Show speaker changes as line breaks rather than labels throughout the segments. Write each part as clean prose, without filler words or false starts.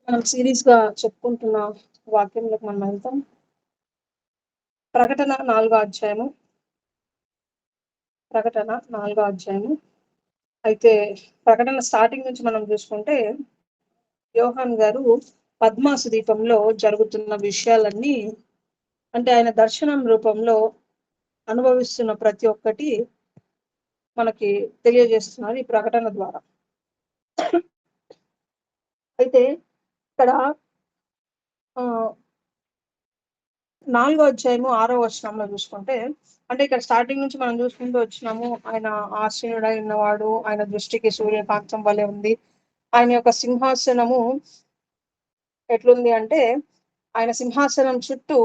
మనం సీరియస్‌గా చెప్పుకుంటున్న వాక్యంలోకి మనం వెళ్తాం. ప్రకటన 4 అధ్యాయము. ప్రకటన 4 అధ్యాయము. అయితే ప్రకటన స్టార్టింగ్ నుంచి మనం చూసుకుంటే, యోహాన్ గారు పద్మాసు ద్వీపంలో జరుగుతున్న విషయాలన్నీ అంటే ఆయన దర్శనం రూపంలో అనుభవిస్తున్న ప్రతి ఒక్కటి మనకి తెలియజేస్తున్నారు ఈ ప్రకటన ద్వారా. అయితే ఇక్కడ ఆహ్, 4 అధ్యాయము 6 వచనంలో చూసుకుంటే, అంటే ఇక్కడ స్టార్టింగ్ నుంచి మనం చూసుకుంటూ వచ్చినాము. ఆయన ఆసీనుడై ఉన్నవాడు, ఆయన దృష్టికి సూర్యకాంతం వలె ఉంది. ఆయన యొక్క సింహాసనము ఎట్లుంది అంటే, ఆయన సింహాసనం చుట్టూ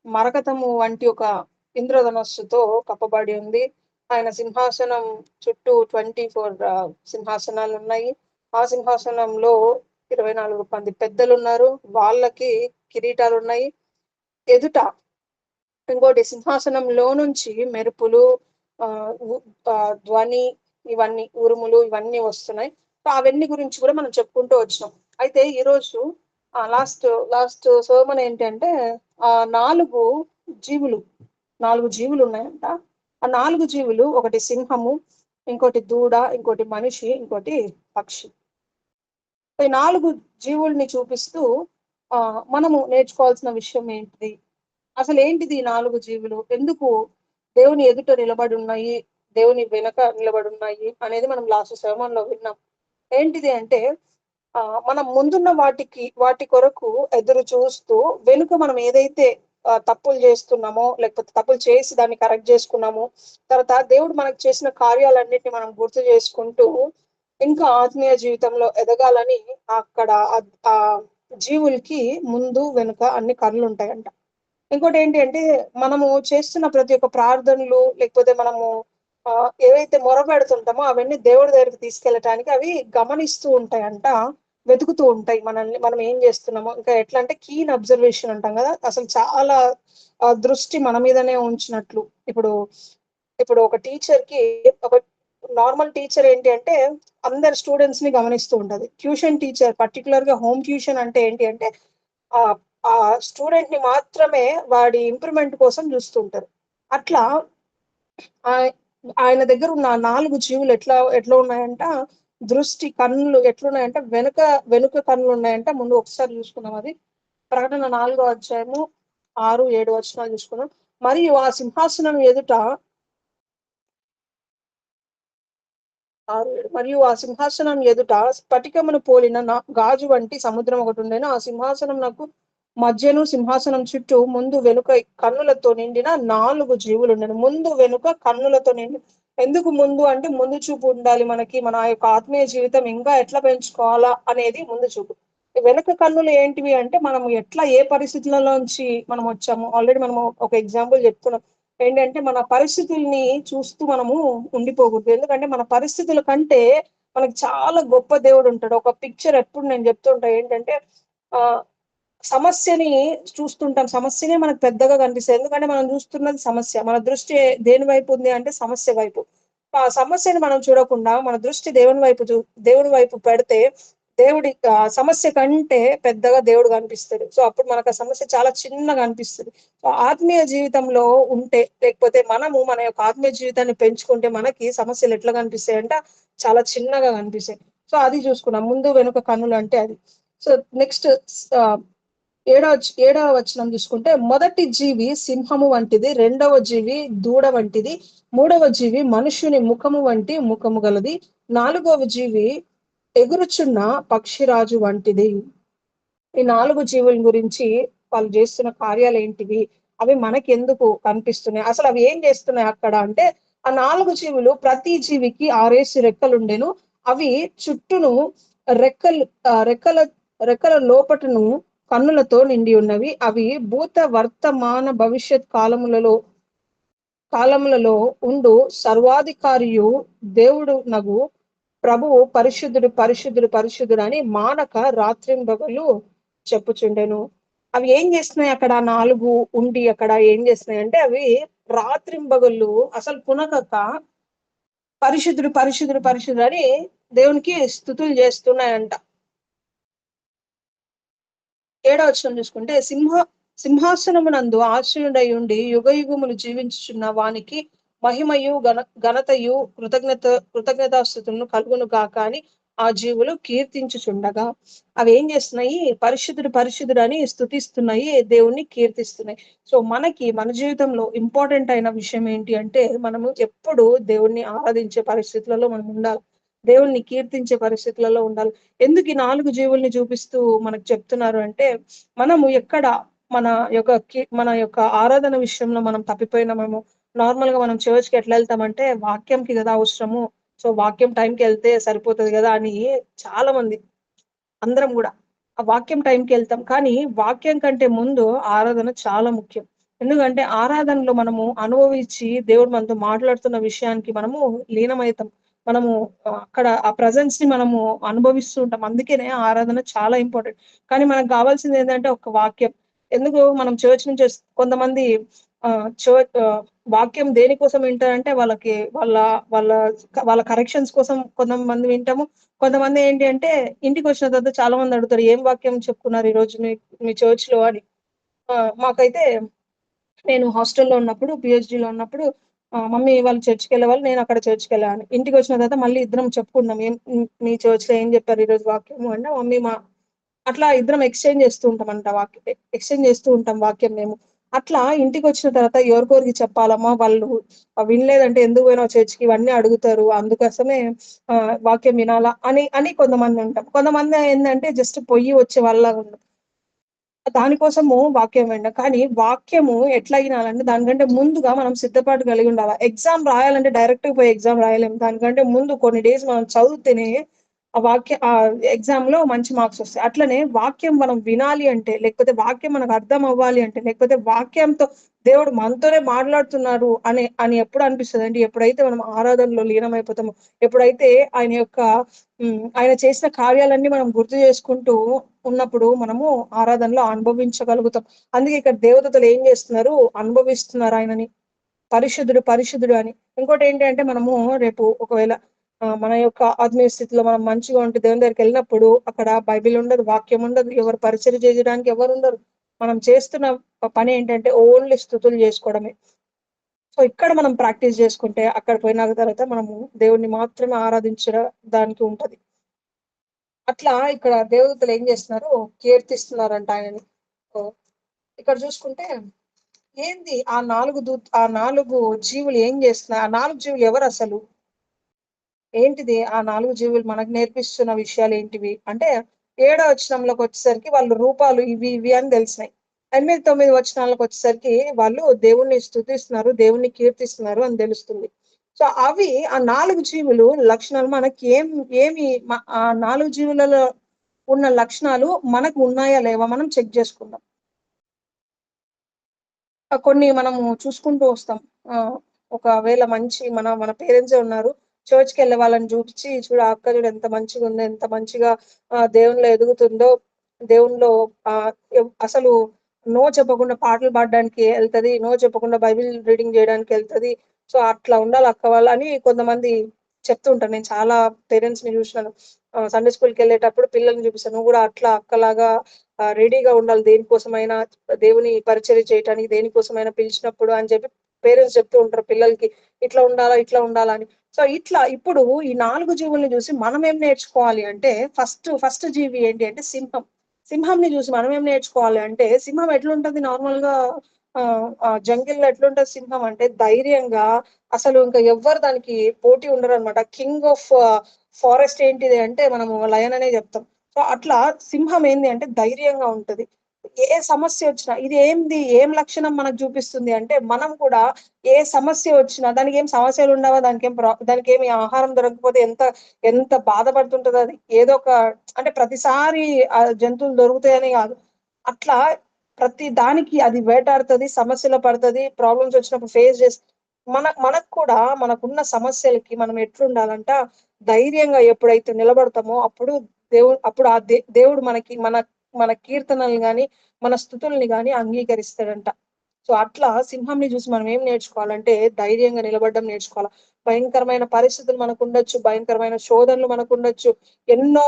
మరకతము వంటి ఒక ఇంద్రధనస్సుతో కప్పబడి ఉంది. ఆయన సింహాసనం చుట్టూ 24 సింహాసనాలున్నాయి. ఆ సింహాసనంలో 24 మంది పెద్దలున్నారు. వాళ్ళకి కిరీటాలున్నాయి. ఎదుట ఇంకోటి సింహాసనంలో నుంచి మెరుపులు, ధ్వని, ఇవన్నీ ఉరుములు ఇవన్నీ వస్తున్నాయి. సో, అవన్నీ గురించి కూడా మనం చెప్పుకుంటూ వచ్చినాం. అయితే ఈరోజు లాస్ట్ లాస్ట్ సర్మన్ ఏంటంటే 4 జీవులు 4 జీవులు ఉన్నాయంట. ఆ 4 జీవులు ఒకటి సింహము, ఇంకోటి దూడ, ఇంకోటి మనిషి, ఇంకోటి పక్షి. ఈ 4 జీవుల్ని చూపిస్తూ మనము నేర్చుకోవాల్సిన విషయం ఏంటిది? అసలేంటిది ఈ 4 జీవులు? ఎందుకు దేవుని ఎదుట నిలబడున్నాయి, దేవుని వెనక నిలబడున్నాయి అనేది మనం లాస్ట్ సెర్మన్‌లో విన్నాం. ఏంటిది అంటే మనం ముందున్న వాటి కొరకు ఎదురు చూస్తూ, వెనుక మనం ఏదైతే తప్పులు చేస్తున్నామో, లేకపోతే తప్పులు చేసి దాన్ని కరెక్ట్ చేసుకున్నామో, తర్వాత దేవుడు మనకు చేసిన కార్యాలన్నిటిని మనం గుర్తు చేసుకుంటూ, ఇంకా ఆత్మీయ జీవితంలో ఎదగాలని అక్కడ జీవులకి ముందు, వెనుక అన్ని కళ్ళుంటాయంట. ఇంకోటేంటి అంటే, మనము చేస్తున్న ప్రతి ఒక్క ప్రార్థనలు, లేకపోతే మనము ఏవైతే మొరపెడుతుంటామో, అవన్నీ దేవుడి దగ్గరికి తీసుకెళ్ళటానికి అవి గమనిస్తూ ఉంటాయంట. వెతుకుతూ ఉంటాయి మనల్ని. మనం ఏం జేస్తున్నామో. ఇంకా ఎట్లా అంటే కీన్ అబ్జర్వేషన్ అంటాం గదా! అసలు చాలా దృష్టి మన మీదనే ఉంచినట్లు. ఇప్పుడు, ఇప్పుడు ఒక టీచర్‌కి ఒక నార్మల్ టీచర్ ఏంటి అంటే, అందరు స్టూడెంట్స్‌ని గమనిస్తూ ఉంటది. ట్యూషన్ టీచర్ పర్టిక్యులర్‌గా హోమ్ ట్యూషన్ అంటే ఏంటి అంటే, ఆహ్, ఆ స్టూడెంట్‌ని మాత్రమే వాడి ఇంప్రూవ్‌మెంట్ కోసం జూస్తుంటారు. అట్లా ఆహ్, ఆయన దగ్గరున్న 4 జీవులు ఎట్లా ఎట్లా ఉన్నాయంట, దృష్టి కన్నులు ఎట్లున్నాయంటే వెనుక కన్నులున్నాయంట. ముందు ఒకసారి జూసుకుందాం అది. ప్రకటన 4 అధ్యాయము 6, 7 వచనాలు జూసుకుందాం. మరియు ఆ సింహాసనం ఎదుట 6, 7 మరియు ఆ సింహాసనం ఎదుట స్ఫటికమును పోలిన గాజు వంటి సముద్రం ఒకటుండెను. ఆ సింహాసనమునకు మధ్యను సింహాసనం చుట్టూ ముందు వెనుక కన్నులతో నిండిన 4 జీవులుండెను. ముందు వెనుక కన్నులతో నిండి ఎందుకు ముందు అంటే ముందు చూపు ఉండాలి మనకి. మన యొక్క ఆత్మీయ జీవితం ఇంకా ఎట్లా పెంచుకోవాలా అనేది ముందు చూపు. వెనక కన్నులు ఏంటివి అంటే మనం ఎట్లా ఏ పరిస్థితులలోంచి మనం వచ్చాము. ఆల్రెడీ మనము ఒక ఎగ్జాంపుల్ చెప్పుకున్నాం. ఏంటంటే మన పరిస్థితుల్ని చూస్తూ మనము ఉండిపోకూడదు. ఎందుకంటే మన పరిస్థితుల కంటే మనకి చాలా గొప్ప దేవుడు ఉంటాడు. ఒక పిక్చర్ ఎప్పుడు నేను చెప్తుంటా ఏంటంటే ఆహ్, సమస్యని చూస్తుంటాం. సమస్యనే మనకు పెద్దగా కనిపిస్తది. ఎందుకంటే మనం చూస్తున్నది సమస్య. మన దృష్టి దేని వైపు ఉంది అంటే సమస్య వైపు. ఆ సమస్యని మనం చూడకుండా మన దృష్టి దేవుని వైపు పెడితే సమస్య కంటే పెద్దగా దేవుడు కనిపిస్తాడు. సో, అప్పుడు మనకు ఆ సమస్య చాలా చిన్నగా అనిపిస్తది. సో, ఆత్మీయ జీవితంలో ఉంటే లేకపోతే మనము మన యొక్క ఆత్మీయ జీవితాన్ని పెంచుకుంటే మనకి సమస్యలు ఎట్లా కనిపిస్తాయంటే చాలా చిన్నగా కనిపిస్తాయి. సో, అది చూసుకున్నాం. ముందు వెనుక కన్నులు అంటే అది. సో, నెక్స్ట్ ఆహ్, ఏడవ వచనం చూసుకుంటే మొదటి జీవి సింహము వంటిది, రెండవ జీవి దూడ వంటిది, మూడవ జీవి మనుష్యుని ముఖము వంటి ముఖము గలది, నాలుగవ జీవి ఎగురుచున్న పక్షిరాజు వంటిది. ఈ 4 జీవుల గురించి వాళ్ళు చేస్తున్న కార్యాలేంటివి? అవి మనకెందుకు కనిపిస్తున్నాయి? అసలు అవి ఏం చేస్తున్నాయి అక్కడ అంటే, ఆ 4 జీవులు ప్రతి జీవికి 6 రెక్కలుండెను. అవి చుట్టూను రెక్కలు రెక్కల రెక్కల లోపటను కన్నులతో నిండి ఉన్నవి. అవి భూత, వర్తమాన, భవిష్యత్ కాలములలో ఉండు సర్వాధికారియు దేవుడునగు ప్రభువు పరిశుద్ధుడు, పరిశుద్ధుడు, పరిశుద్ధుడని మానక రాత్రింబగళ్ళు చెప్పుచుండెను. అవి ఏం చేస్తున్నాయి అక్కడ 4 ఉండి అక్కడ ఏం చేస్తున్నాయంటే అవి రాత్రింబగళ్ళు అసలు పునకక పరిశుద్ధుడు, పరిశుద్ధుడు, పరిశుద్ధుడు అని దేవునికి స్తుతులు చేస్తున్నాయంట. 7వ వచనం చూసుకుంటే సింహాసనమునందు ఆసీనుడై ఉండి యుగయుగములు జీవించుచున్న వానికి మహిమయు ఘనతయు కృతజ్ఞతాస్తుతులను కలుగును గాక అని ఆ జీవులు కీర్తించుచుండగా అవి ఏం చేస్తున్నాయి? పరిశుద్ధుడు పరిశుద్ధుడు అని స్తుతిస్తున్నాయి, దేవుణ్ణి కీర్తిస్తున్నాయి. సో మనకి మన జీవితంలో ఇంపార్టెంట్ అయిన విషయం ఏంటి అంటే మనము ఎప్పుడు దేవుణ్ణి ఆరాధించే పరిస్థితులలో మనం ఉండాలి. దేవుణ్ణి కీర్తించే పరిస్థితులలో ఉండాలి. ఎందుకు ఈ 4 జీవుల్ని చూపిస్తూ మనకు చెప్తున్నారు అంటే, మనము ఎక్కడ మన యొక్క ఆరాధన విషయంలో మనం తప్పిపోయినామేమో. నార్మల్‌గా మనం చర్చ్‌కి ఎట్లా ఎళ్తామంటే, వాక్యంకి గదా అవసరము. సో, వాక్యం టైంకెళ్తే సరిపోతది గదా అని చాలా మంది, అందరం గూడా ఆ వాక్యం టైంకెళ్తాం. కానీ వాక్యం కంటే ముందు ఆరాధన చాలా ముఖ్యం. ఎందుకంటే ఆరాధనలో మనము అనుభవించి దేవుడు మనతో మాట్లాడుతున్న విషయానికి మనము లీనమైతాం. మనము అక్కడ ఆ ప్రెజెన్స్‌ని మనము అనుభవిస్తూ ఉంటాం. అందుకనే ఆరాధన చాలా ఇంపార్టెంట్. కానీ మనకు గావాల్సింది ఏందంటే ఒక వాక్యం. ఎందుకు మనం చర్చ్ నుంచి కొంతమంది ఆహ్, చర్ ఆహ్, వాక్యం దేనికోసం వింటారంటే వాళ్ళ వాళ్ళ వాళ్ళ కరెక్షన్స్ కోసం కొంతమంది వింటాము. కొంతమంది ఏంటి అంటే ఇంటికొచ్చిన తర్వాత చాలా మంది అడుగుతారు, "ఏం వాక్యం చెప్పుకున్నారు ఈరోజు మీ చర్చ్‌లో" అని. మాకైతే నేను హాస్టల్‌లో ఉన్నప్పుడు, పీహెచ్‌డీలో ఉన్నప్పుడు మమ్మీ వాళ్ళు చర్చ్‌కెళ్ళేవాళ్ళు. నేను అక్కడ చర్చ్‌కెళ్ళేదాన్ని. ఇంటికొచ్చిన తర్వాత మళ్ళీ ఇద్దరం చెప్పుకున్నాం. మీ చర్చ్‌లో ఏం చెప్పారు ఈరోజు వాక్యము అంటే, మమ్మీ అట్లా ఇద్దరం ఎక్స్‌చేంజ్ చేస్తూ ఉంటామంట ఎక్స్‌చేంజ్ చేస్తూ ఉంటాం వాక్యం మేము. అట్లా ఇంటికొచ్చిన తర్వాత ఎవరికొరికి చెప్పాలమ్మా, వాళ్ళు వినలేదంటే ఎందుకు పోయినావు చర్చ్‌కి ఇవన్నీ అడుగుతారు. అందుకోసమే వాక్యం వినాలా అని కొంతమంది ఉంటాం. కొంతమంది ఏందంటే జస్ట్ పొయ్యి వచ్చే వాళ్ళలాగా ఉంటాం. దానికోసము వాక్యం వినడం. కానీ వాక్యము ఎట్లా ఇనాలంటే దానికంటే ముందుగా మనం సిద్ధపాటు కలిగి ఉండాల. ఎగ్జామ్ రాయాలంటే డైరెక్ట్‌గా పోయి ఎగ్జామ్ రాయలేము. దానికంటే ముందు కొన్ని డేస్ మనం చదివితేనే ఎగ్జామ్‌లో మంచి మార్క్స్ వస్తాయి. అట్లనే వాక్యం మనం వినాలి అంటే, లేకపోతే వాక్యం మనకు అర్థం అవ్వాలి అంటే, లేకపోతే వాక్యంతో దేవుడు మనతోనే మాట్లాడుతున్నారు అని ఎప్పుడు అనిపిస్తదంటే, ఎప్పుడైతే మనం ఆరాధనలో లీనమైపోతామో, ఎప్పుడైతే ఆయన చేసిన కార్యాలన్నీ మనం గుర్తు చేసుకుంటూ ఉన్నప్పుడు మనము ఆరాధనలో అనుభవించగలుగుతాం. అందుకే ఇక్కడ దేవదూతలు ఏం చేస్తున్నారు? అనుభవిస్తున్నారు ఆయనని. పరిశుద్ధుడు, పరిశుద్ధుడు అని. ఇంకోటేంటి అంటే మనము రేపు ఒకవేళ మన యొక్క ఆత్మీయ స్థితిలో మనం మంచిగా ఉంటే దేవుని దగ్గరికెళ్ళినప్పుడు అక్కడ బైబిల్ ఉండదు, వాక్యం ఉండదు, ఎవరు పరిచర్య చేయడానికి ఎవరుండరు. మనం చేస్తున్న పని ఏంటంటే ఓన్లీ స్తుతులు చేసుకోవడమే. సో, ఇక్కడ మనం ప్రాక్టీస్ చేసుకుంటే అక్కడ పోయిన తర్వాత మనము దేవుడిని మాత్రమే ఆరాధించడం దానికి ఉంటది. అట్లా ఇక్కడ దేవదూతలు ఏం చేస్తున్నారు? కీర్తిస్తున్నారంట ఆయనని. సో, ఇక్కడ చూసుకుంటే ఆ 4 జీవులు ఏం చేస్తున్నాయి? ఆ 4 జీవులు ఎవరసలు? ఏంటిది ఆ 4 జీవులు మనకు నేర్పిస్తున్న విషయాలేంటివి? అంటే, ఏడో వచనంలోకొచ్చేసరికి వాళ్ళు రూపాలు ఇవి, ఇవి అని తెలిసినాయి. 8, 9 వచనాలకొచ్చేసరికి వాళ్ళు దేవుణ్ణి స్తుతిస్తున్నారు, దేవుణ్ణి కీర్తిస్తున్నారు అని తెలుస్తుంది. సో, ఆ 4 జీవులు లక్షణాలు మనకి ఏమి ఆ 4 జీవులలో ఉన్న లక్షణాలు మనకు ఉన్నాయా లేవా మనం చెక్ చేసుకుందాం. కొన్ని మనము చూసుకుంటూ వస్తాం. ఒకవేళ మంచి మన పేరెంట్సే ఉన్నారు. చర్చ్‌కెళ్ళే వాళ్ళని చూపించి, చూడు ఆ అక్క చూడు ఎంత మంచిగుందో, ఎంత మంచిగా దేవునిలో ఎదుగుతుందో, దేవునిలో ఆహ్, అసలు నో చెప్పకుండా పాటలు పాడడానికి ఎళ్తది. నో చెప్పకుండా బైబిల్ రీడింగ్ జేయడానికెళ్తది. సో, అట్లా ఉండాలి అక్క వాళ్ళు అని కొంతమంది చెప్తూ ఉంటారు. నేను చాలా పేరెంట్స్‌ని చూసినాను. సండే స్కూల్‌కెళ్ళేటప్పుడు పిల్లల్ని చూపిస్తాను. నువ్వు గూడా అట్లా అక్కలాగా రెడీగా ఉండాలి దేనికోసమైనా, దేవుని పరిచర్య చేయటానికి దేనికోసమైనా పిలిచినప్పుడు అని చెప్పి పేరెంట్స్ చెప్తూ ఉంటారు పిల్లలకి. ఇట్లా ఉండాలా, ఇట్లా ఉండాలా అని. సో, ఇప్పుడు ఈ 4 జీవుల్ని చూసి మనమేం నేర్చుకోవాలి అంటే ఫస్ట్ జీవి ఏంటి అంటే సింహం. సింహంని చూసి మనమేం నేర్చుకోవాలి అంటే సింహం ఎట్లుంటది నార్మల్‌గా జంగిల్‌లో ఎట్లుంటది సింహం అంటే ధైర్యంగా అసలు ఇంక ఎవ్వరు దానికి పోటీ ఉండరనమాట. కింగ్ ఆఫ్ ఫారెస్ట్ ఏంటిది అంటే మనము లయన్ అనే చెప్తాం. సో, అట్లా సింహం ఏంది అంటే ధైర్యంగా ఉంటది. ఏ సమస్యొచ్చినా ఏం లక్షణం మనకు చూపిస్తుంది అంటే, మనం కూడా ఏ సమస్య వచ్చినా దానికేం సమస్యలుండవా? దానికేమి ఆహారం దొరకకపోతే ఎంత బాధపడుతుంటదది. ఏదో ఒక అంటే ప్రతిసారి జంతువులు దొరుకుతాయని గాదు. అట్లా ప్రతి దానికి అది వేటాడుతది, సమస్యలో పడతది, ప్రాబ్లమ్స్ వచ్చినప్పుడు ఫేస్ చేసి మనకు కూడా మనకున్న సమస్యలకి మనం ఎట్లుండాలంట, ధైర్యంగా ఎప్పుడైతే నిలబడతామో అప్పుడు దేవుడు మన మన కీర్తనలు గాని, మన స్తుతుల్ని గాని అంగీకరిస్తాడంట. సో, అట్లా సింహంని చూసి మనం ఏం నేర్చుకోవాలంటే ధైర్యంగా నిలబడడం నేర్చుకోవాల. భయంకరమైన పరిస్థితులు మనకుండొచ్చు. భయంకరమైన శోధనలు మనకుండొచ్చు. ఎన్నో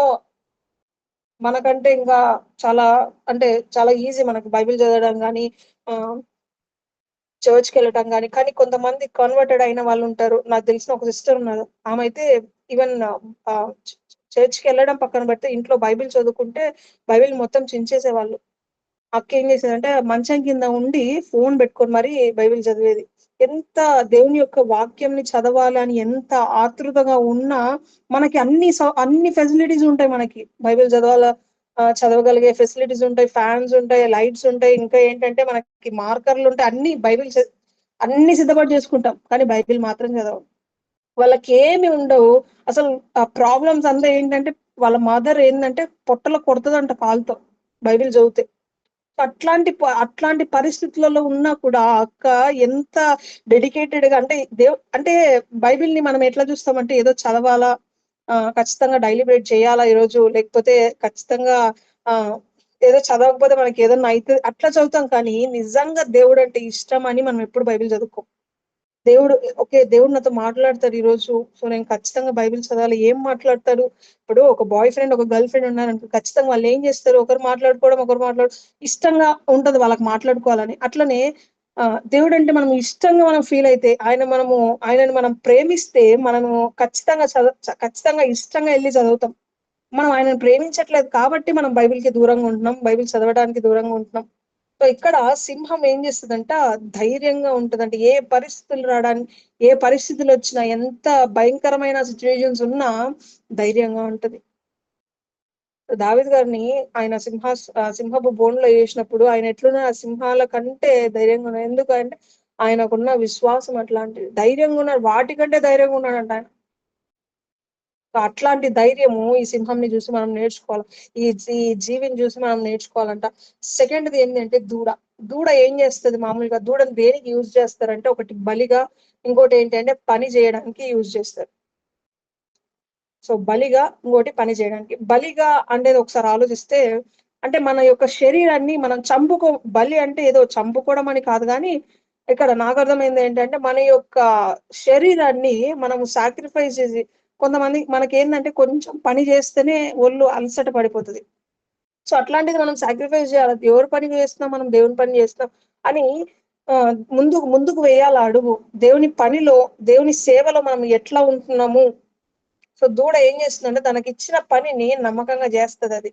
మనకంటే ఇంకా చాలా అంటే చాలా ఈజీ మనకు బైబిల్ చదవడం గానీ, ఆహ్, చర్చ్‌కెళ్ళటం గానీ, కానీ కొంతమంది కన్వర్టెడ్ అయిన వాళ్ళుంటారు. నాకు తెలిసిన ఒక సిస్టర్ ఉన్నారు. ఆమైతే ఈవెన్ చ చర్చ్‌కెళ్ళడం పక్కన పెడితే ఇంట్లో బైబిల్ చదువుకుంటే బైబిల్ మొత్తం చించేసేవాళ్ళు. అక్కేం చేసేదంటే మంచం కింద ఉండి ఫోను బెట్టుకొని మరీ బైబిల్ చదివేది. ఎంత దేవుని యొక్క వాక్యంని చదవాలని ఎంత ఆతృతగా ఉన్నా, మనకి అన్ని ఫెసిలిటీస్ ఉంటాయి మనకి. బైబిల్ చదవగలిగే ఫెసిలిటీస్ ఉంటాయి. ఫ్యాన్స్ ఉంటాయి, లైట్స్ ఉంటాయి. ఇంకా ఏంటంటే మనకి మార్కర్‌లుంటాయి. అన్నీ సిద్ధపాటు చేసుకుంటాం. కానీ బైబిల్ మాత్రం చదవం. వాళ్ళకేమి ఉండవు. అసలు ప్రాబ్లమ్స్ అంతా ఏంటంటే వాళ్ళ మదర్ ఏందంటే పొట్టలో కొడతదంట కాలుతో బైబిల్ చదివితే. అట్లాంటి పరిస్థితులలో ఉన్నా కూడా ఆ అక్క ఎంత డెడికేటెడ్‌గా అంటే బైబిల్‌ని మనం ఎట్లా చూస్తామంటే ఏదో చదవాలా, ఖచ్చితంగా డైలీ ప్రేయర్ చేయాలా ఈరోజు లేకపోతే ఖచ్చితంగా ఆహ్, ఏదో చదవకపోతే మనకేదన్నా అట్లా చదువుతాం కానీ నిజంగా దేవుడంటే ఇష్టమని మనం ఎప్పుడు బైబిల్ చదువుకోం. దేవుడు ఓకే. దేవుడు నాతో మాట్లాడతాడు ఈరోజు. సో, నేను ఖచ్చితంగా బైబిల్ చదవాలి. ఏం మాట్లాడతాడు? ఇప్పుడు ఒక బాయ్ ఫ్రెండ్, ఒక గర్ల్ ఫ్రెండ్ ఉన్నారనుకో ఖచ్చితంగా వాళ్ళేం జేస్తారు? ఒకరు మాట్లాడుకోవడం, ఇష్టంగా ఉంటది వాళ్ళకి మాట్లాడుకోవాలని. అట్లనే దేవుడంటే మనం ఇష్టంగా మనం ఫీల్ అయితే, ఆయనని మనం ప్రేమిస్తే మనము ఖచ్చితంగా ఇష్టంగా ఎళ్లి చదువుతాం. మనం ఆయనను ప్రేమించట్లేదు కాబట్టి మనం బైబిల్‌కి దూరంగా ఉంటున్నాం. బైబిల్ చదవడానికి దూరంగా ఉంటున్నాం. సో, ఇక్కడ సింహం ఏం చేస్తదంట ధైర్యంగా ఉంటదంట. ఏ పరిస్థితులొచ్చినా, ఎంత భయంకరమైన సిట్యుయేషన్స్ ఉన్నా ధైర్యంగా ఉంటది. దావీద్ గారిని సింహపు బోనులో ఏసినప్పుడు ఆయన ఎట్లున్నారు ఆ సింహాల కంటే ధైర్యంగా ఉన్నారు. ఎందుకంటే ఆయనకున్న విశ్వాసం అట్లాంటిది. ధైర్యంగా ఉన్నారు. వాటికంటే ధైర్యంగా ఉన్నాడంట ఆయన. సో, అట్లాంటి ధైర్యము ఈ సింహంని జూసి మనం నేర్చుకోవాలి. ఈ జీవిని జూసి మనం నేర్చుకోవాలంట. సెకండ్‌ది ఏంటంటే దూడ. దూడ ఏం జేస్తది మామూలుగా దూడని దేనికి యూజ్ జేస్తారంటే ఒకటి బలిగా, ఇంకోటేంటంటే పని జేయడానికి యూజ్ జేస్తారు. సో, ఇంకోటి పని జేయడానికి. బలిగా అనేది ఒకసారి ఆలోచిస్తే అంటే మన యొక్క శరీరాన్ని మనం బలి అంటే ఏదో చంపుకోవడం అని కాదు గానీ, ఇక్కడ నాకర్థమైంది ఏంటంటే మన యొక్క శరీరాన్ని మనము సాక్రిఫైస్ చేసి మనకేందంటే కొంచెం పని జేస్తేనే ఒళ్ళు అలసట పడిపోతది. సో, అట్లాంటిది మనం సాక్రిఫైస్ జేయాలి. ఎవరి పని జేస్తున్నాం మనం దేవుని పని జేస్తున్నాం అని ముందుకు వేయాల అడుగు. దేవుని సేవలో మనం ఎట్లా ఉంటున్నాము. సో, దూడ ఏం జేస్తుందంటే తనకిచ్చిన పనిని నమ్మకంగా జేస్తదది.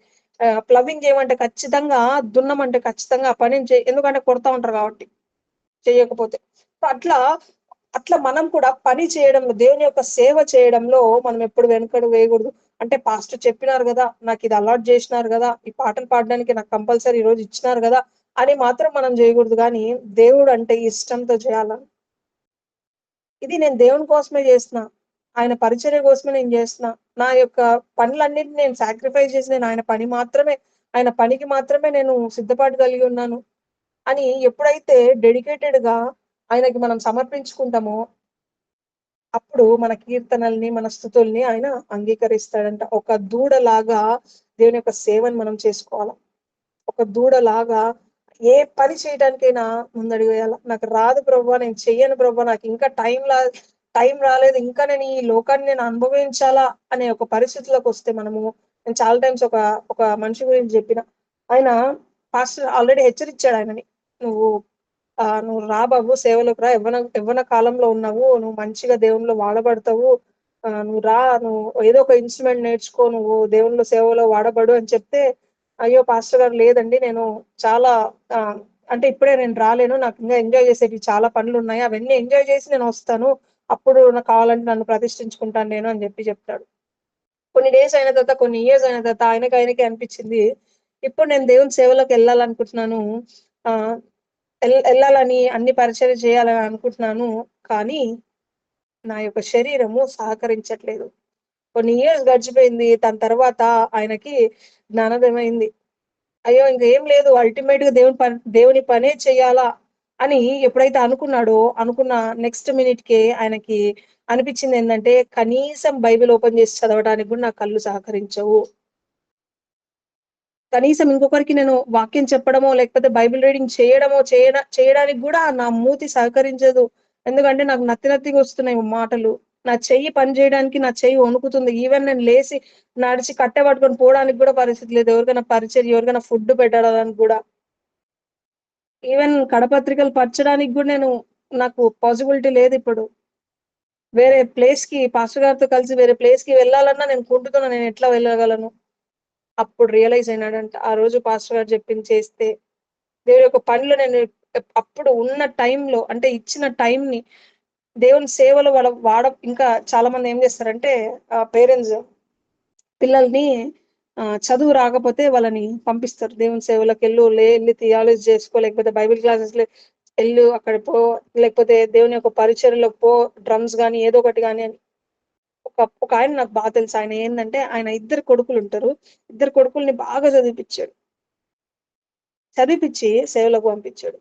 ప్లవింగ్ చేయమంటే ఖచ్చితంగా, దున్నమంటే ఖచ్చితంగా ఆ పనిని ఎందుకంటే కొడతా ఉంటారు గాబట్టి. చెయ్యకపోతే. సో, అట్లా మనం కూడా పని చేయడంలో, దేవుని యొక్క సేవ చేయడంలో మనం ఎప్పుడు వెనకడుగు వేయగూడదు. అంటే పాస్టర్ చెప్పినారు గదా! నాకిది అలవాటు జేసినారు గదా! ఈ పాటలు పాడడానికి నాకు కంపల్సరీ ఈరోజు ఇచ్చినారు గదా! అని మాత్రం మనం జేయగూడదు గానీ, దేవుడంటే ఇష్టంతో చేయాల. ఇది నేను దేవుని కోసమే జేస్తున్నా. ఆయన పరిచర్య కోసమే నేను జేస్తున్నా. నా యొక్క పనులన్నిటిని నేను సాక్రిఫైస్ చేసి ఆయన పనికి మాత్రమే నేను సిద్ధపాటు కలిగి ఉన్నాను. అని ఎప్పుడైతే డెడికేటెడ్‌గా ఆయనకి మనం సమర్పించుకుంటామో, అప్పుడు మన కీర్తనల్ని, మన స్తుతుల్ని ఆయన అంగీకరిస్తాడంట. ఒక దూడలాగా దేవుని యొక్క సేవను మనం చేసుకోవాల. ఒక దూడలాగా ఏ పని చేయడానికైనా ముందడుగు వేయాల. నాకు రాదు ప్రభువా! నేను చెయ్యను ప్రభువా! నాకింకా టైం రాలేదు. ఇంకా నేను ఈ లోకాన్ని అనుభవించాలా అనే ఒక పరిస్థితిలోకొస్తే నేను చాలా టైమ్స్ ఒక మనిషి గురించి జెప్పిన. ఆయన పాస్టర్ ఆల్రెడీ హెచ్చరిచ్చాడాయనని. "నువ్వు నువ్వు రా బాబు సేవలోకి రా. యవ్వన కాలంలో ఉన్నావు. నువ్వు మంచిగా దేవునిలో వాడబడతావు. నువ్వు ఏదో ఒక ఇన్‌స్ట్రుమెంట్ నేర్చుకో. నువ్వు దేవునిలో సేవలో వాడబడు" అని చెప్తే, "అయ్యో! పాస్టర్ గారు లేదండి. నేను చాలా ఆహ్, అంటే ఇప్పుడే నేను రాలేను. నాకింకా ఎంజాయ్ చేసేటివి చాలా పనులున్నాయి. అవన్నీ ఎంజాయ్ చేసి నేనొస్తాను. అప్పుడు నాకు కావాలంటే నన్ను ప్రతిష్ఠించుకుంటాను నేను" అని చెప్తాడు. కొన్ని ఇయర్స్ అయిన తర్వాత ఆయనకే అనిపిచ్చింది. ఇప్పుడు నేను దేవుని సేవలోకెళ్ళాలనుకుంటున్నాను. ఆహ్, ఎళ్ళాలని అన్ని పరిచర్య చేయాలని అనుకుంటున్నాను. కానీ నా యొక్క శరీరము సహకరించట్లేదు. కొన్ని ఇయర్స్ గడిచిపోయింది. దాని తర్వాత ఆయనకి జ్ఞానోదయం అయింది. అయ్యో! ఇంకేం లేదు. అల్టిమేట్‌గా దేవుని పనే చెయ్యాలా అని ఎప్పుడైతే అనుకున్న నెక్స్ట్ మినిట్‌కే ఆయనకి అనిపిచ్చిందేందంటే, కనీసం బైబిల్ ఓపెన్ చేసి చదవడానికి గూడా నా కళ్ళు సహకరించవు. కనీసం ఇంకొకరికి నేను వాక్యం చెప్పడమో, లేకపోతే బైబిల్ రీడింగ్ చేయడానికి గూడా నా మూతి సహకరించదు. ఎందుకంటే నాకు నత్తి నత్తిగొస్తున్నాయి మాటలు. నా చెయ్యి పని చేయడానికి నా చెయ్యి వణుకుతుంది. ఈవెన్ నేను లేసి నడిచి కట్టె పట్టుకొని పోవడానికి కూడా పరిస్థితి లేదు. ఎవరికైనా పరిచయం, ఎవరికైనా ఫుడ్ పెట్టడానికి కూడా. ఈవెన్ కడపత్రికలు పంచడానికి కూడా నాకు పాసిబిలిటీ లేదు ఇప్పుడు. వేరే ప్లేస్ కి పాస్టర్ గారితో కలిసి వేరే ప్లేస్ కి వెళ్ళాలన్నా నేను కుంటుతున్నా, నేను ఎట్లా వెళ్ళగలను? అప్పుడు రియలైజ్ అయినాడంట. ఆ రోజు పాస్టర్ గారు చెప్పింది చేస్తే దేవుడి యొక్క పనిలో నేను అప్పుడు ఉన్న టైంలో, అంటే ఇచ్చిన టైంని దేవుని సేవలో ఇంకా చాలా మంది ఏం చేస్తారంటే పేరెంట్స్ పిల్లల్ని చదువు రాకపోతే వాళ్ళని పంపిస్తారు. దేవుని సేవలోకి వెళ్ళి థియాలజీ చేసుకో, లేకపోతే బైబిల్ క్లాసెస్ లో అక్కడ పో, లేకపోతే దేవుని యొక్క పరిచర్యలోకి పో, డ్రమ్స్ గాని ఏదో ఒకటి గాని అని. ఒక ఆయన నాకు బాగా తెలుసు. ఆయన ఏంటంటే ఆయన 2 కొడుకులు ఉంటారు. 2 కొడుకుల్ని బాగా చదివిపిచ్చి సేవలోకి పంపించాడు.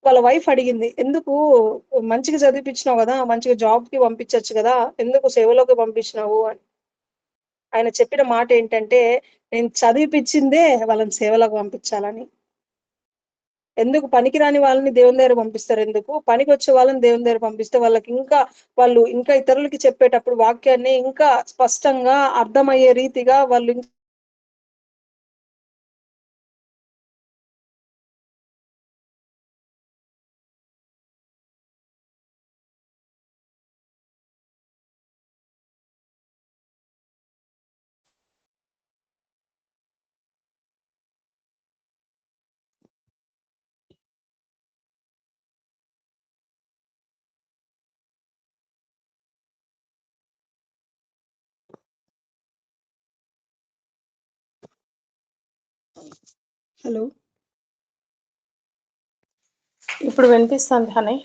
వాళ్ళ వైఫ్ అడిగింది, ఎందుకు మంచిగా చదివిపించినావు కదా, మంచిగా జాబ్ కి పంపించచ్చు కదా, ఎందుకు సేవలోకి పంపించినావు అని. ఆయన చెప్పిన మాట ఏంటంటే, నేను చదివిపించిందే వాళ్ళని సేవలోకి పంపించాలని. ఎందుకు పనికిరాని వాళ్ళని దేవుని దగ్గర పంపిస్తారు? ఎందుకు పనికి వచ్చే వాళ్ళని దేవుని దగ్గర పంపిస్తే వాళ్ళు ఇంకా ఇతరులకి చెప్పేటప్పుడు వాక్యాన్ని ఇంకా స్పష్టంగా అర్థమయ్యే రీతిగా వాళ్ళు. హలో,
ఇప్పుడు వినిపిస్తుంది హనీ.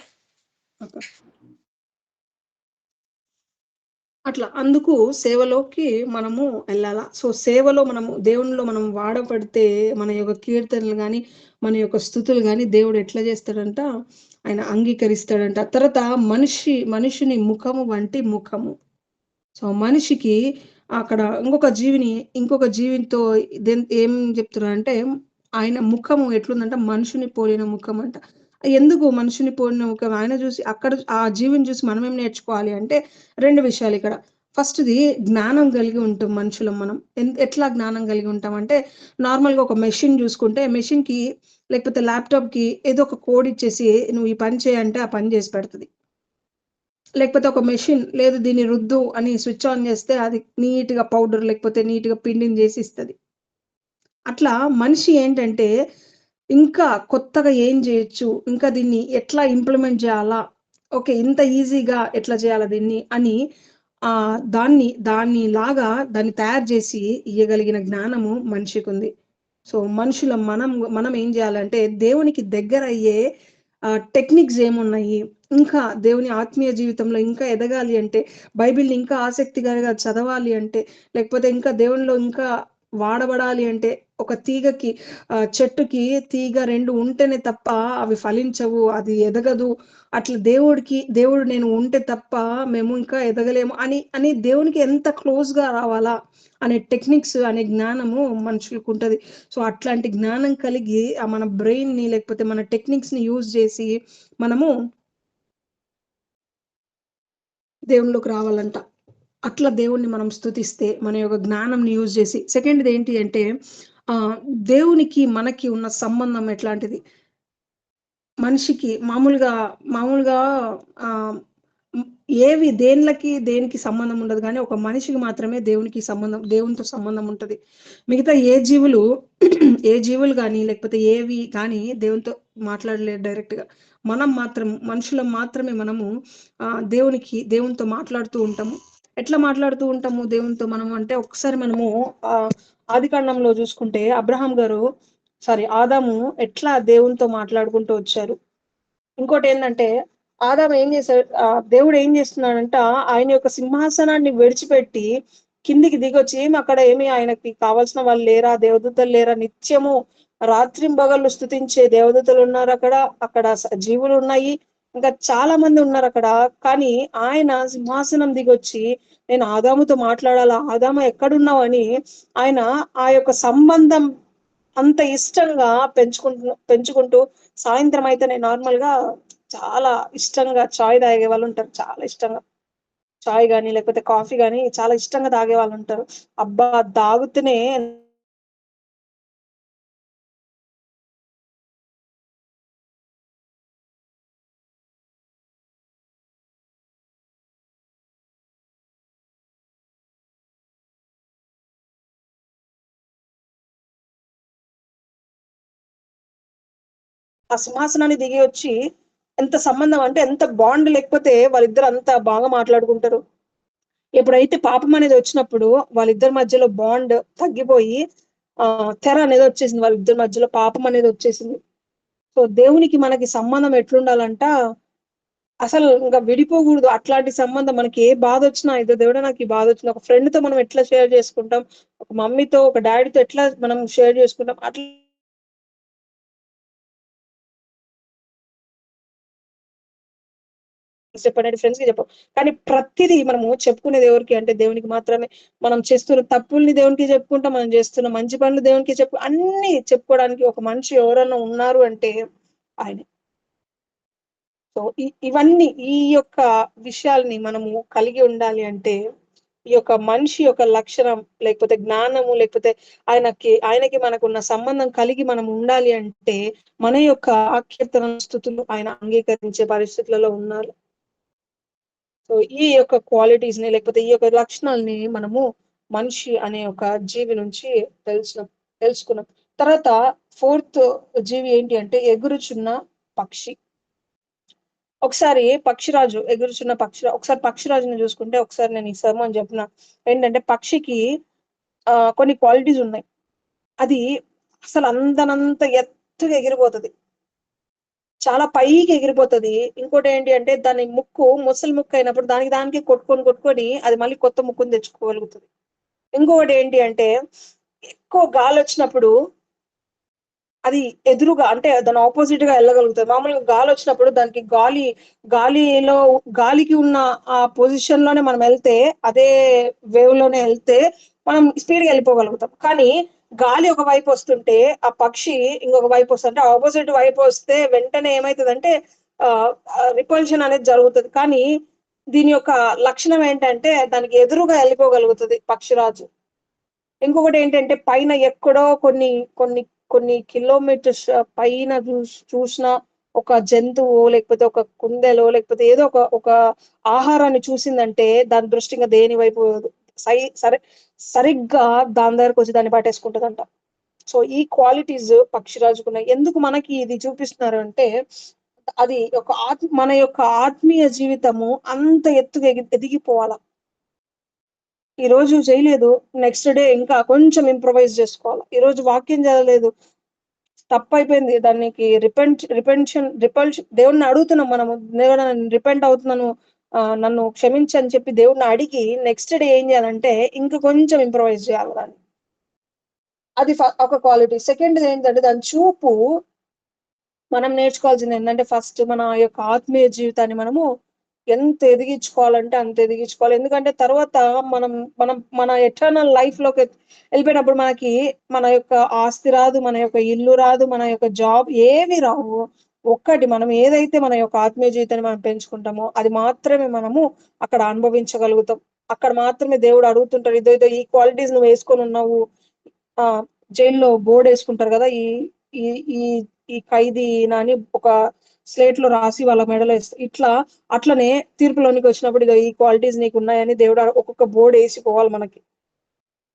అట్లా అందుకు సేవలోకి మనము వెళ్ళాలా. సో సేవలో దేవునిలో మనం వాడబడితే మన యొక్క కీర్తనలు గాని, మన యొక్క స్తుతులు గాని దేవుడు ఎట్లా చేస్తాడంట, ఆయన అంగీకరిస్తాడంట. తర్వాత మనిషిని ముఖము వంటి ముఖము. సో మనిషికి అక్కడ ఇంకొక జీవితో ఏం చెప్తున్నారంటే, ఆయన ముఖము ఎట్లుందంట, మనుషుని పోలిన ముఖం అంట. ఎందుకు మనుషుని పోలిన ముఖం? ఆయన చూసి అక్కడ ఆ జీవిని చూసి మనం ఏం నేర్చుకోవాలి అంటే 2 విషయాలు ఇక్కడ. ఫస్ట్‌ది జ్ఞానం కలిగి ఉంటాం మనుషులం మనం. ఎట్లా జ్ఞానం కలిగి ఉంటామంటే, నార్మల్‌గా ఒక మెషిన్ చూసుకుంటే మెషిన్‌కి లేకపోతే ల్యాప్‌టాప్‌కి ఏదో ఒక కోడ్ ఇచ్చేసి నువ్వు ఈ పని చేయి అంటే ఆ పని చేసి పెడతది. లేకపోతే ఒక మెషిన్ లేదు దీన్ని రుద్దు అని స్విచ్ ఆన్ చేస్తే అది నీట్‌గా పౌడర్ లేకపోతే నీట్‌గా పిండిని చేసి ఇస్తది. అట్లా మనిషి ఏంటంటే ఇంకా కొత్తగా ఏం చేయొచ్చు, ఇంకా దీన్ని ఎట్లా ఇంప్లిమెంట్ చేయాలా, ఓకే ఇంత ఈజీగా ఎట్లా చేయాలా దీన్ని అని దాన్ని తయారు చేసి ఇయ్యగలిగిన జ్ఞానము మనిషికుంది. సో మనం ఏం చేయాలంటే దేవునికి దగ్గరయ్యే టెక్నిక్స్ ఏమున్నాయి, ఇంకా దేవుని ఆత్మీయ జీవితంలో ఇంకా ఎదగాలి అంటే, బైబిల్‌ని ఇంకా ఆసక్తిగా చదవాలి అంటే, లేకపోతే ఇంకా దేవునిలో ఇంకా వాడబడాలి అంటే, ఒక చెట్టుకి తీగ 2 ఉంటేనే తప్ప అవి ఫలించవు, అది ఎదగదు. అట్లా దేవుడు నేను ఉంటే తప్ప మేము ఇంకా ఎదగలేము అని దేవునికి ఎంత క్లోజ్‌గా రావాలా అనే టెక్నిక్స్ అనే జ్ఞానము మనుషులకు ఉంటది. సో అట్లాంటి జ్ఞానం కలిగి మన బ్రెయిన్‌ని లేకపోతే మన టెక్నిక్స్‌ని యూజ్ చేసి మనము దేవునిలోకి రావాలంట. అట్లా దేవుణ్ణి మనం స్తుతిస్తే మన యొక్క జ్ఞానంని యూజ్ చేసి. సెకండ్‌ది ఏంటి అంటే దేవునికి మనకి ఉన్న సంబంధం ఎట్లాంటిది? మనిషికి మామూలుగా ఆహ్, దేనికి సంబంధం ఉండదు గానీ, ఒక మనిషికి మాత్రమే దేవునితో సంబంధం ఉంటది. మిగతా ఏ జీవులు గానీ, లేకపోతే ఏవి కానీ దేవునితో మాట్లాడలేరు డైరెక్ట్‌గా. మనుషులం మాత్రమే మనము దేవునితో మాట్లాడుతూ ఉంటాము. ఎట్లా మాట్లాడుతూ ఉంటాము దేవునితో మనము అంటే, ఒకసారి మనము ఆదికాండంలో చూసుకుంటే ఆదాము ఎట్లా దేవునితో మాట్లాడుకుంటూ వచ్చారు. ఇంకోటేందంటే ఆదాము ఏం చేశాడు, దేవుడు ఏం చేస్తున్నాడంట, ఆయన యొక్క సింహాసనాన్ని విడిచిపెట్టి కిందికి దిగొచ్చి అక్కడ ఆయనకి కావాల్సిన వాళ్ళు లేరా, దేవదూతలు లేరా? నిత్యము రాత్రింబగళ్ళు స్తుతించే దేవదూతలు ఉన్నారు అక్కడ జీవులు ఉన్నాయి, ఇంకా చాలా మంది ఉన్నారు అక్కడ. కానీ ఆయన సింహాసనం దిగొచ్చి నేను ఆదాముతో మాట్లాడాలా, ఆదాము ఎక్కడున్నావు అని ఆయన ఆ యొక్క సంబంధం అంత ఇష్టంగా పెంచుకుంటూ సాయంత్రం అయితేనే నార్మల్ గా చాలా ఇష్టంగా చాయ్ తాగే వాళ్ళు ఉంటారు, చాలా ఇష్టంగా చాయ్ గాని లేకపోతే కాఫీ గాని చాలా ఇష్టంగా తాగే వాళ్ళు ఉంటారు. అబ్బా! తాగుతూనే ఆ సింహాసనాన్ని దిగి వచ్చి ఎంత సంబంధం అంటే ఎంత బాండ్ లేకపోతే వాళ్ళిద్దరు అంత బాగా మాట్లాడుకుంటారు. ఎప్పుడైతే పాపం అనేది వచ్చినప్పుడు వాళ్ళిద్దరి మధ్యలో బాండ్ తగ్గిపోయి తెర అనేది వచ్చేసింది. వాళ్ళిద్దరి మధ్యలో పాపం అనేది వచ్చేసింది. సో దేవునికి మనకి సంబంధం ఎట్లుండాలంట అసలు ఇంకా విడిపోకూడదు. అట్లాంటి సంబంధం మనకి ఏ బాధ వచ్చినా ఇదో దేవుడా నాకు ఈ బాధ వచ్చింది. ఒక ఫ్రెండ్ తో మనం ఎట్లా షేర్ చేసుకుంటాం, ఒక మమ్మీతో ఒక డాడీతో ఎట్లా మనం షేర్ చేసుకుంటాం అట్లా చెప్పండి ఫ్రెండ్స్ కి చెప్పం. కానీ ప్రతిదీ మనము చెప్పుకునేది ఎవరికి అంటే దేవునికి మాత్రమే. మనం చేస్తున్న తప్పుల్ని దేవునికి చెప్పుకుంటాం. మనం చేస్తున్న మంచి పనులు దేవునికి అన్ని చెప్పుకోవడానికి ఒక మనిషి ఎవరన్నా ఉన్నారు అంటే ఆయనే. సో ఇవన్నీ ఈ యొక్క విషయాల్ని మనము కలిగి ఉండాలి అంటే ఈ యొక్క మనిషి యొక్క లక్షణం లేకపోతే జ్ఞానము లేకపోతే ఆయనకి మనకున్న సంబంధం కలిగి మనం ఉండాలి అంటే మన యొక్క కీర్తన స్తుతులు ఆయన అంగీకరించే పరిస్థితులలో ఉన్నారు. సో ఈ యొక్క క్వాలిటీస్ ని లేకపోతే ఈ యొక్క లక్షణాలని మనము మనిషి అనే ఒక జీవి నుంచి తెలుసుకున్నాం. తర్వాత ఫోర్త్ జీవి ఏంటి అంటే ఎగురుచున్న పక్షి. ఒకసారి ఒకసారి పక్షిరాజుని చూసుకుంటే ఒకసారి నేను ఈ సర్మన్ చెప్పిన ఏంటంటే పక్షికి కొన్ని క్వాలిటీస్ ఉన్నాయి. అది అసలు అందనంత ఎత్తుగా ఎగిరిపోతది. చాలా పైకి ఎగిరిపోతది. ఇంకోటి ఏంటి అంటే దాని ముక్కు ముసలి ముక్కు అయినప్పుడు దానికి కొట్టుకొని అది మళ్ళీ కొత్త ముక్కుని తెచ్చుకోగలుగుతది. ఇంకొకటి ఏంటి అంటే ఎక్కువ గాలి వచ్చినప్పుడు అది ఎదురుగా అంటే దాని ఆపోజిట్ గా వెళ్ళగలుగుతది. మామూలుగా గాలి వచ్చినప్పుడు దానికి గాలిలో గాలికి ఉన్న ఆ పొజిషన్ లోనే మనం వెళ్తే అదే వేవ్ లోనే వెళ్తే మనం స్పీడ్ గా వెళ్ళిపోగలుగుతాం. కానీ గాలి ఒక వైపు వస్తుంటే ఆ పక్షి ఇంకొక వైపు వస్తుంటే ఆపోజిట్ వైపు వస్తే వెంటనే ఏమైతుందంటే రిపల్షన్ అనేది జరుగుతుంది. కానీ దీని యొక్క లక్షణం ఏంటంటే దానికి ఎదురుగా వెళ్ళిపోగలుగుతుంది పక్షిరాజు. ఇంకొకటి ఏంటంటే పైన ఎక్కడో కొన్ని కొన్ని కొన్ని కిలోమీటర్స్ పైన చూసిన ఒక జంతువు లేకపోతే ఒక కుందేలో లేకపోతే ఏదో ఒక ఆహారాన్ని చూసిందంటే దాని దృష్టి ఇంకా దేని వైపు సరే సరిగ్గా దాని దగ్గరకు వచ్చి దాన్ని పట్టేసుకుంటదంట. సో ఈ క్వాలిటీస్ పక్షిరాజుకున్నాయి. ఎందుకు మనకి ఇది చూపిస్తున్నారు అంటే అది మన యొక్క ఆత్మీయ జీవితము అంత ఎత్తుగా ఎదిగిపోవాల. ఈ రోజు చేయలేదు, నెక్స్ట్ డే ఇంకా కొంచెం ఇంప్రొవైజ్ చేసుకోవాలి. ఈ రోజు వాక్యం చదవలేదు, తప్పైపోయింది, దానికి రిపల్షన్ దేవుడిని అడుగుతున్నాం మనము, దేవుడు రిపెంట్ అవుతున్నాను, నన్ను క్షమించని చెప్పి దేవుడిని అడిగి నెక్స్ట్ డే ఏం చేయాలంటే ఇంకా కొంచెం ఇంప్రొవైజ్ చేయాలి దాన్ని. అది ఒక క్వాలిటీ. సెకండ్ ఏంటంటే దాని చూపు. మనం నేర్చుకోవాల్సింది ఏంటంటే ఫస్ట్ మన యొక్క ఆత్మీయ జీవితాన్ని మనము ఎంత ఎదిగించుకోవాలంటే అంత ఎదిగించుకోవాలి. ఎందుకంటే తర్వాత మనం మనం మన ఎటర్నల్ లైఫ్ లోకి వెళ్ళిపోయినప్పుడు మనకి మన యొక్క ఆస్తి రాదు, మన యొక్క ఇల్లు రాదు, మన యొక్క జాబ్ ఏవి రావు. ఒక్కటి మనం ఏదైతే మన యొక్క ఆత్మీయ జీవితాన్ని మనం పెంచుకుంటామో అది మాత్రమే మనము అక్కడ అనుభవించగలుగుతాం. అక్కడ మాత్రమే దేవుడు అడుగుతుంటాడు, ఇదో ఈ క్వాలిటీస్ నువ్వు వేసుకొని ఉన్నావు. ఆ జైల్లో బోర్డు వేసుకుంటారు కదా, ఈ ఈ ఈ ఈ ఖైదీ అని ఒక స్లేట్ లో రాసి వాళ్ళ మెడలో వేస్తారు. అట్లనే తీర్పులోనికి వచ్చినప్పుడు ఇదో ఈ క్వాలిటీస్ నీకు ఉన్నాయని దేవుడు ఒక్కొక్క బోర్డు వేసిపోవాలి మనకి,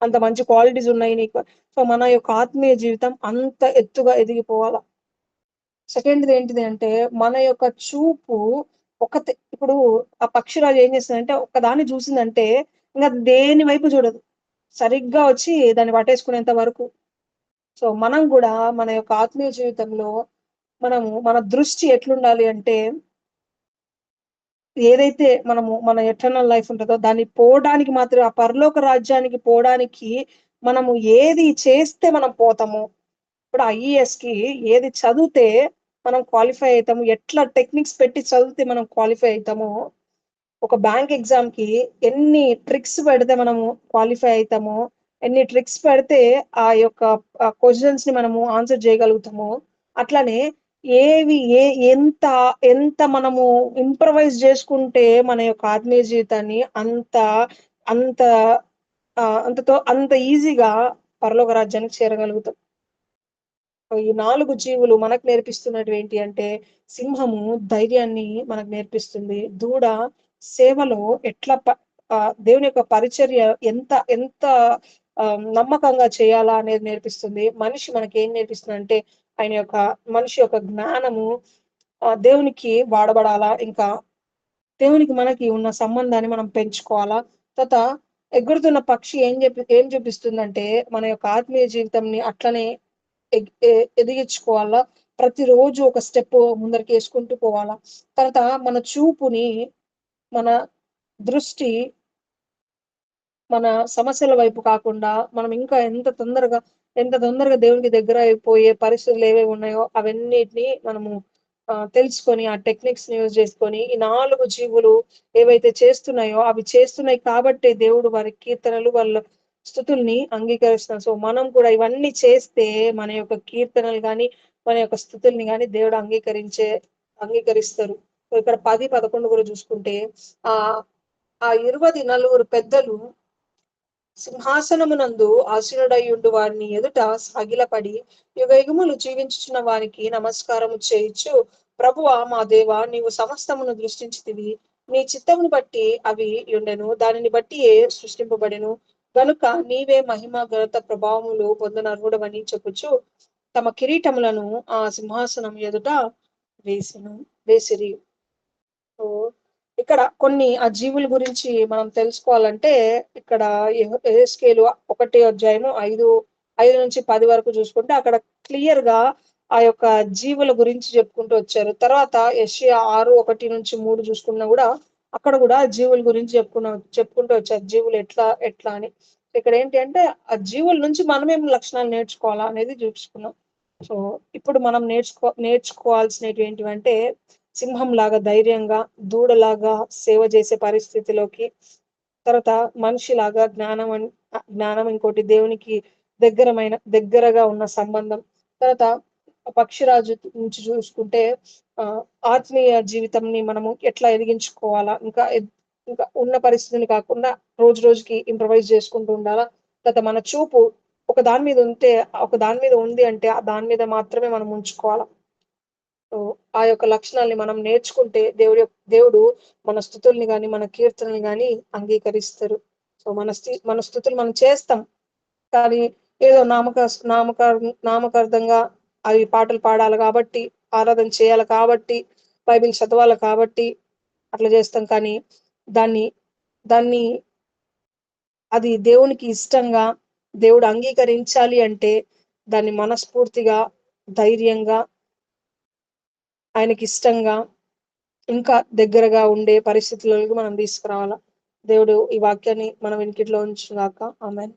అంత మంచి క్వాలిటీస్ ఉన్నాయి నీకు. సో మన యొక్క ఆత్మీయ జీవితం అంత ఎత్తుగా ఎదిగిపోవాల. సెకండ్ది ఏంటిది అంటే మన యొక్క చూపు ఇప్పుడు ఆ పక్షిరాజు ఏం చేస్తుందంటే ఒక్కదాన్ని చూసిందంటే ఇంకా దేని వైపు చూడదు, సరిగ్గా వచ్చి దాన్ని పట్టేసుకునేంత వరకు. సో మనం కూడా మన యొక్క ఆత్మీయ జీవితంలో మన దృష్టి ఎట్లుండాలి అంటే ఏదైతే మన ఎటర్నల్ లైఫ్ ఉంటుందో దాన్ని పోవడానికి మాత్రమే, ఆ పరలోక రాజ్యానికి పోవడానికి మనము ఏది చేస్తే మనం పోతాము. ఇప్పుడు ఐఏఎస్ కి ఏది చదివితే మనం క్వాలిఫై అవుతాము, ఎట్లా టెక్నిక్స్ పెట్టి చదివితే మనం క్వాలిఫై అవుతామో, ఒక బ్యాంక్ ఎగ్జామ్ కి ఎన్ని ట్రిక్స్ పెడితే మనము క్వాలిఫై అవుతామో, ఎన్ని ట్రిక్స్ పెడితే ఆ యొక్క క్వశ్చన్స్ ని మనము ఆన్సర్ చేయగలుగుతామో, అట్లానే ఏవి ఎంత ఎంత మనము ఇంప్రవైజ్ చేసుకుంటే మన యొక్క ఆత్మీయ జీవితాన్ని అంత అంత అంత ఈజీగా పరలోక రాజ్యానికి చేరగలుగుతాం. ఈ 4 జీవులు మనకు నేర్పిస్తున్నట్టు ఏంటి అంటే, సింహము ధైర్యాన్ని మనకు నేర్పిస్తుంది. దూడ సేవలో ఎట్లా దేవుని యొక్క పరిచర్య ఎంత ఎంత నమ్మకంగా చేయాలా అనేది నేర్పిస్తుంది. మనిషి మనకేం నేర్పిస్తుందంటే, మనిషి యొక్క జ్ఞానము దేవునికి వాడబడాలా, ఇంకా దేవునికి మనకి ఉన్న సంబంధాన్ని మనం పెంచుకోవాలా. తర్వాత ఎగురుతున్న పక్షి ఏం చూపిస్తుందంటే, మన యొక్క ఆత్మీయ జీవితంని అట్లనే ఎదిగించుకోవాలా. ప్రతిరోజు ఒక స్టెప్ ముందరకేసుకుంటూ పోవాలా. తర్వాత మన చూపుని, మన దృష్టి మన సమస్యల వైపు కాకుండా, మనం ఇంకా ఎంత తొందరగా దేవునికి దగ్గర అయిపోయే పరిస్థితులు ఏవేవి ఉన్నాయో అవన్నిటిని మనము తెలుసుకొని, ఆ టెక్నిక్స్ ని యూజ్ చేసుకొని, ఈ 4 జీవులు ఏవైతే చేస్తున్నాయో అవి చేస్తున్నాయి కాబట్టే దేవుడు వారి కీర్తనలు, వాళ్ళ స్తుతుల్ని అంగీకరిస్తున్నాడు. సో మనం కూడా ఇవన్నీ చేస్తే మన యొక్క కీర్తనలు గాని, మన యొక్క స్తుతుల్ని గాని దేవుడు అంగీకరిస్తారు. సో ఇక్కడ 10, 11 కూడా చూసుకుంటే, ఆ ఆ 24 పెద్దలు సింహాసనమునందు ఆసీనుడైయుండు వారిని ఎదుట సాగిలపడి, యుగయుగములు జీవించుచున్న వారికి నమస్కారము చేయుచు, ప్రభువా మా దేవా, నీవు సమస్తమును దృష్టించితివి, నీ చిత్తమును బట్టి అవి ఉండెను, దానిని బట్టి సృష్టింపబడెను, గనుక నీవే మహిమ ఘనత ప్రభావములు పొందనర్హుడవని చెప్పుచు తమ కిరీటములను ఆ సింహాసనం ఎదుట వేసిరి. సో ఇక్కడ కొన్ని ఆ జీవుల గురించి మనం తెలుసుకోవాలంటే, ఇక్కడ యెహెజ్కేలు 1వ అధ్యాయము 5 నుంచి 10 వరకు చూసుకుంటే అక్కడ క్లియర్ గా ఆ యొక్క జీవుల గురించి చెప్పుకుంటూ వచ్చారు. తర్వాత యెషయా 6:1 నుంచి 3 చూసుకున్నా కూడా అక్కడ కూడా జీవుల గురించి చెప్పుకుంటూ వచ్చారు. జీవులు ఎట్లా అని. ఇక్కడ ఏంటి అంటే, ఆ జీవుల నుంచి మనమేం లక్షణాలు నేర్చుకోవాలా అనేది చూపించుకున్నాం. సో ఇప్పుడు మనం నేర్చుకోవాల్సినవి ఏంటివంటే, సింహం లాగా ధైర్యంగా, దూడలాగా సేవ చేసే పరిస్థితిలోకి, తర్వాత మనిషిలాగా జ్ఞానం, ఇంకోటి దేవునికి దగ్గరగా ఉన్న సంబంధం, తర్వాత పక్షిరాజు నుంచి చూసుకుంటే ఆత్మీయ జీవితంని మనము ఎట్లా ఎదిగించుకోవాలా, ఇంకా ఉన్న పరిస్థితిని కాకుండా రోజు రోజుకి ఇంప్రవైజ్ చేసుకుంటూ ఉండాలా. తర్వాత మన చూపు ఒక దాని మీద ఉంది అంటే ఆ దాని మీద మాత్రమే మనం ఉంచుకోవాలా. సో ఆ యొక్క లక్షణాలని మనం నేర్చుకుంటే దేవుడు మన స్తుతుల్ని గాని, మన కీర్తనల్ని గాని అంగీకరిస్తారు. సో మన స్తుతులు మనం చేస్తాం, కానీ ఏదో నామకార్థంగా అవి పాటలు పాడాలి కాబట్టి, ఆరాధన చేయాలి కాబట్టి, బైబిల్ చదవాలి కాబట్టి అట్లా చేస్తాం. కానీ దాన్ని అది దేవునికి ఇష్టంగా, దేవుడు అంగీకరించాలి అంటే దాన్ని మనస్ఫూర్తిగా, ధైర్యంగా, ఆయనకి ఇష్టంగా, ఇంకా దగ్గరగా ఉండే పరిస్థితులకు మనం తీసుకురావాలా. దేవుడు ఈ వాక్యాన్ని మన వెనుకట్లో ఉంచుగాక. ఆమేన్.